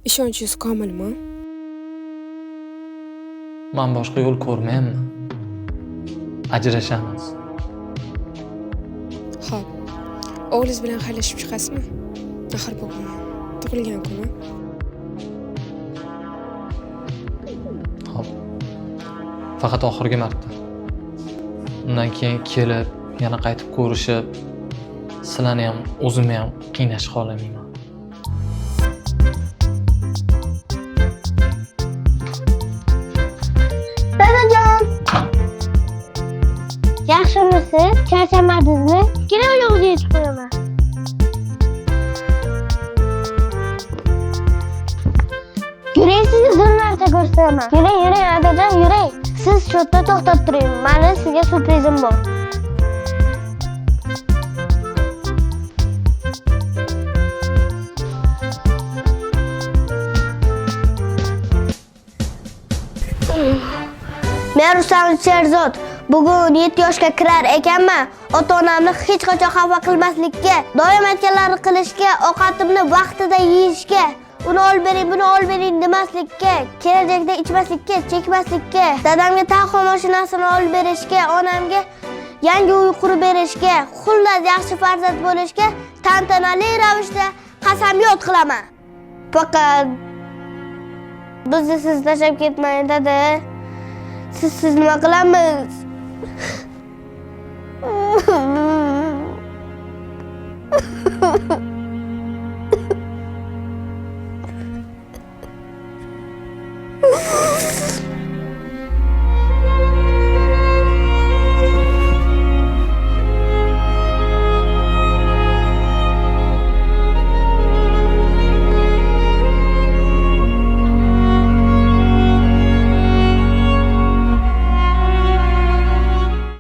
İşonchingiz komilmi? Men boshqa yo'l ko'rmayapman. Ajrashamiz. Xo'p. O'g'lingiz bilan xayrlashib chiqasizmi? Axir bugun tug'ilgan kuni. Xo'p. Faqat oxirgi marta. Undan keyin kelib, yana qaytib ko'rishib, sizlarni ham, o'zimni ham qiynashni xohlamayman. Dadajon! Yaxshimisiz? Charchamadingizmi? Keling uyingizga yetib qo'yaman. Yuring, sizga zo'r narsa ko'rsataman. Yuring, dadajon, yuring. Siz shu yerda to'xtab turing. Meni sizga surprizim bor. Men Rustam Sherzod. Bugun 7 yoshga kirar ekanman. Ota-onamni hech qachon xafa qilmaslikka, doim aytganlarini qilishga, ovqatimni vaqtida yeyishga, uni olib bering, buni olib bering demaslikka, kelajakda ichmaslikka, chekmaslikka, dadamga taxo mashinasini olib berishga, onamga yangi uy qurib berishga, xullas yaxshi farzand bo'lishga tantanali ravishda qasamyod qilaman. Faqat bizni siz tashlab ketmang, dada. Siz nima qilamiz?